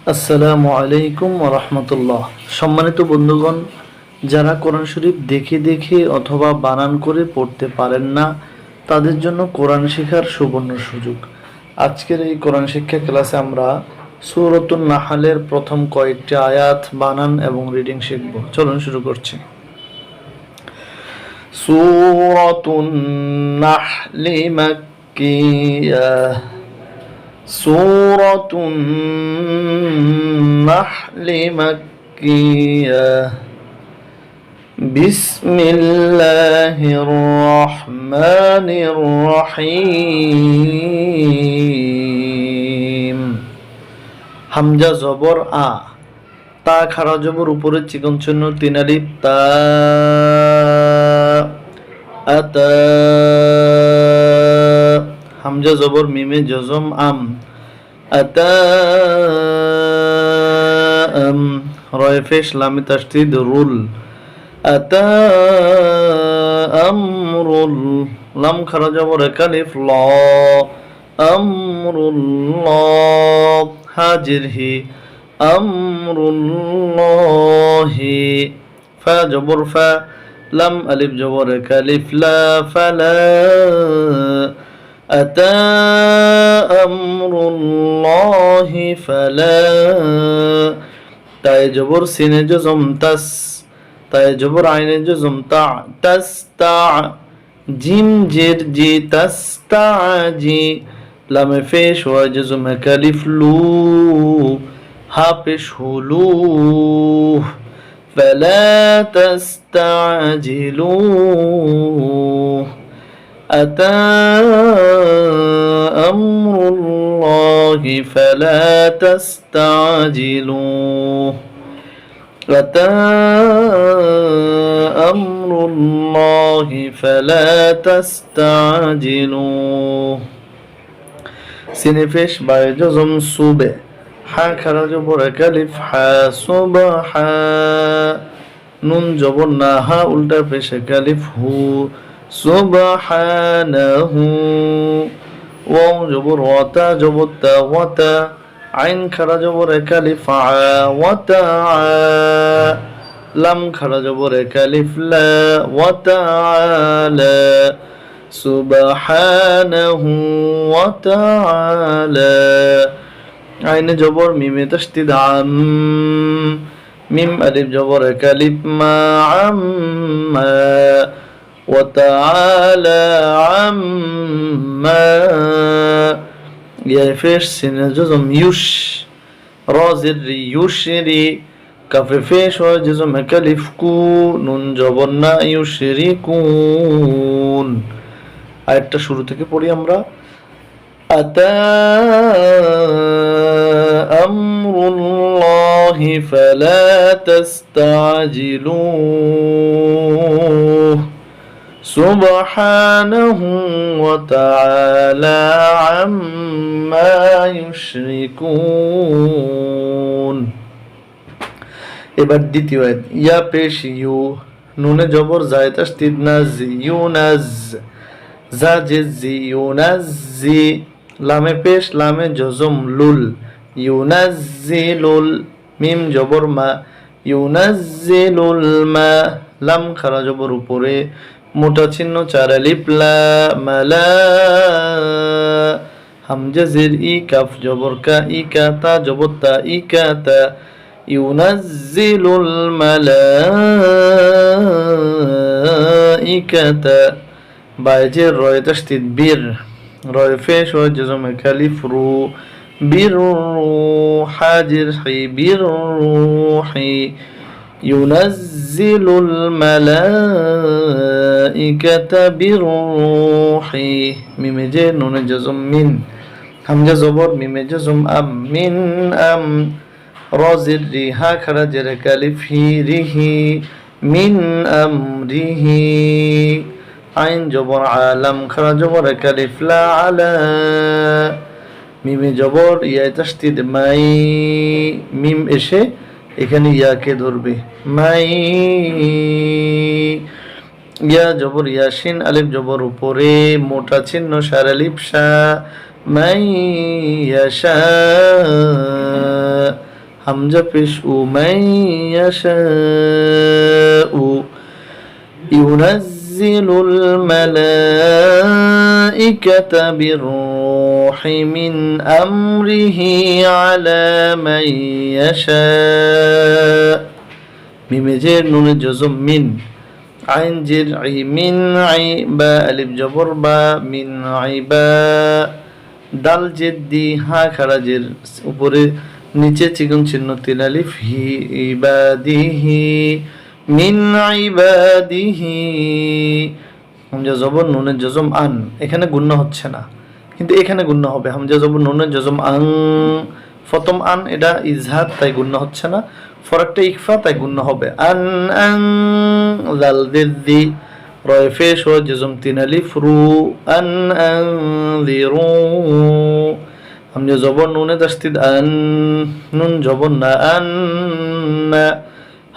আসসালামু আলাইকুম ওয়া রাহমাতুল্লাহ। সম্মানিত বন্ধুগণ, যারা কোরআন শরীফ দেখে দেখে অথবা বানান করে পড়তে পারেন না, তাদের জন্য কোরআন শেখার সুবর্ণ সুযোগ। আজকের এই কোরআন শিক্ষা ক্লাসে আমরা সূরাতুন নাহলের প্রথম কয়েকটি আয়াত বানান এবং রিডিং শিখব। চলুন শুরু করছি। সূরাতুন নাহলি মাক্কিয়াহ। سورة النحل مكية. بسم الله الرحمن الرحيم. হামজা জবর আ, তা খাড়া জবর উপরে চিকন চিহ্ন তিন আলিফ তা, আতা। হামজা জবর মিমে জজম আম, আতাম। রয়ে ফেশ লামে তাসদীদ রুল, আতামরুল। লাম খারা জবর একালিফ ল, আমরুল্লাহ। হাজির হি, আমরুল্লাহি। ফা জবর ফা, লাম আলিফ জবর একালিফ লা, ফালা। أتى أمر الله فلا। তাই জবর সিনে জজম তাস, তাই জবর আইনে জজম তা, তাস তা। জিম জের জি, তাস তা জি। লামে ফেশ ওয়া জজম কালিফ লু, হা পেশ হুলু। فلا تستعجلوه. أتى أمر الله فلا تستعجلوه. أتى أمر الله فلا تستعجلوه. সিনেফেশ বাই জজম সুবে, হা খারা জবর একালিফ হা, সুবহা। নুন জবর না, হা উল্টা পেশ একালিফ হু, সুবহানাহু। ওয়াও জবর ওয়াতা, জবর তা ওয়াতা। আইন খারা জবর একালিফ আ, ওয়াতা। লাম খারা জবর একালিফ লা, ওয়াতা। সুবহানাহু ওয়া তাআলা। আইনে জবর মিমে তাসদীদ আম, মিম আলিফ জবর একালিফ মা, আম্মা। وتعالى عما. يا فيش سين جزم يش، رازر يشري. كف فيش وجزم كلف كو، نون جبرنا يشركون. আরেকটা শুরু থেকে পড়ি আমরা। أتى أمر الله فلا تستعجلوه. سبحانه وتعالى عما يشركون. এবার দ্বিতীয় আয়াত। ইয়া পেশ ইউ, নুনে জবর জায়েদ তাসদীদ নাজ, ইউনাজ। জা জি, ইউনাজি। লামে পেশ লামে জজম লুল, ইউনাজিলুল। মিম জবর মা, ইউনাজিলুল মা। লাম খারা জবর উপরে, মোটা চিহ্ন চার আলিফ লা, মালা। হামজা জের ই, কাফ জবর কা, ইকা। তা জবর তা, ইকা তা। ইউনাজ্জিলুল মালাইকাতা। বাইজের রয়ে তাসদীদ বীর, রয়ে ফেশ ওয়া জজম কালিফ রু, বীর। হাজির হি, বীর রুহি। ينزل الملائكة بالروح. ميم جي نون جزم من، همزة زبر ميم جزم أم، من أم. رازر ريها خرج كالف هي ريه، من أمره. عين جبر عالم خرج جبر كالف لا على. মিমে জবর ইয়া তাসদীদ মাই, মিম এসে এখানে ইয়াকে ধরবে, মাই। ইয়া জবর ইয়াসিন, আলিফ জবর উপরে, মোটা চিহ্ন সার আলিফ শা, মাই ইয়াশা। হামজা পেশ উ মাইয়াশাউ ইউনাজ্জিলুল মালাইকাতা বিরূহি মিন আমরিহি আলা মান ইয়াশা মিমে জের নুনে জজম মিন আইন জের আই মিন আই বা আলিফ জবর বা মিন আইবা দাল জের দি হা খাড়া জের উপরে নিচে চিকন চিহ্ন তিন আলিফ হি ইবাদিহি মিন ইবাদিহি হামজা জবর নুনে জজম আন এখানে গুণ্য হচ্ছে না কিন্তু এখানে গুণ্য হবে হামজা জবর নুনে জজম আং প্রথম আন এটা ইজহার তাই গুণ্য হচ্ছে না ফরকটা ইকফা তাই গুণ্য হবে আন আং লাল দিদি রয় ফেশ ও জজম তিন আলিফ রু আন আং দিরু হামজা জবর নুনে তাসদিদ আন নুন জবর না আন না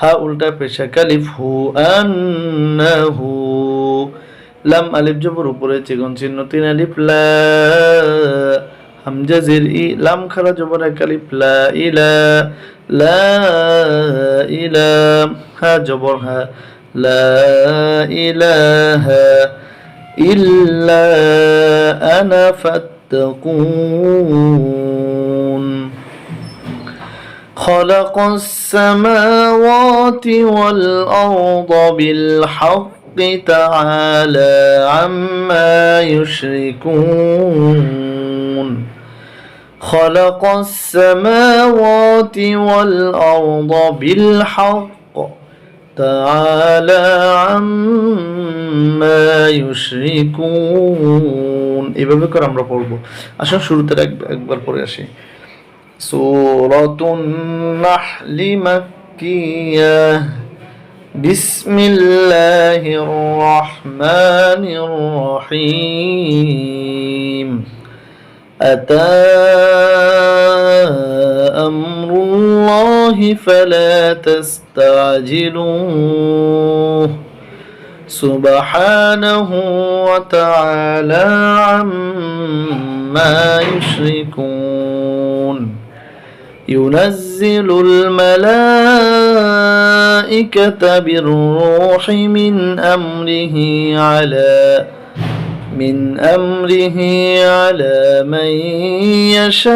হা উল্টা পেশা কালিফ হু আন্নাহু লাম আলিফ জবর উপরে চিকন চিহ্ন তিন আলিফ লা হামজা জের ই লাম খাড়া জবর এক আলিফ লা ইলা লা ইলা হা জবর হা লা ইলাহা ইল্লা আনা ফাত্তাকুন خلق السماوات والأرض بالحق تعالى عما يشركون خلق السماوات والأرض بالحق تعالى عما يشركون এভাবে করে আমরা পড়ব আসলে শুরুতে একবার পড়ে আসি سورة النحل مكية بسم الله الرحمن الرحيم أتى أمر الله فلا تستعجلوه سبحانه وتعالى عما يشركون ينزل الملائكة بالروح من أمره على من يشاء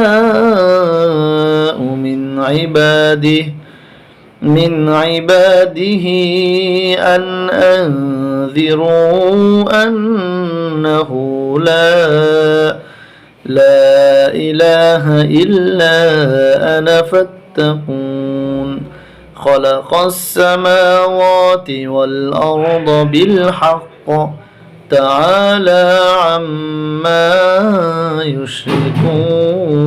من عباده أن أنذروا أنه لا إله إلا أنا فاتقون خلق السماوات والأرض بالحق تعالى عما يشركون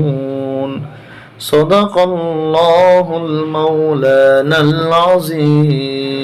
صدق الله المولانا العظيم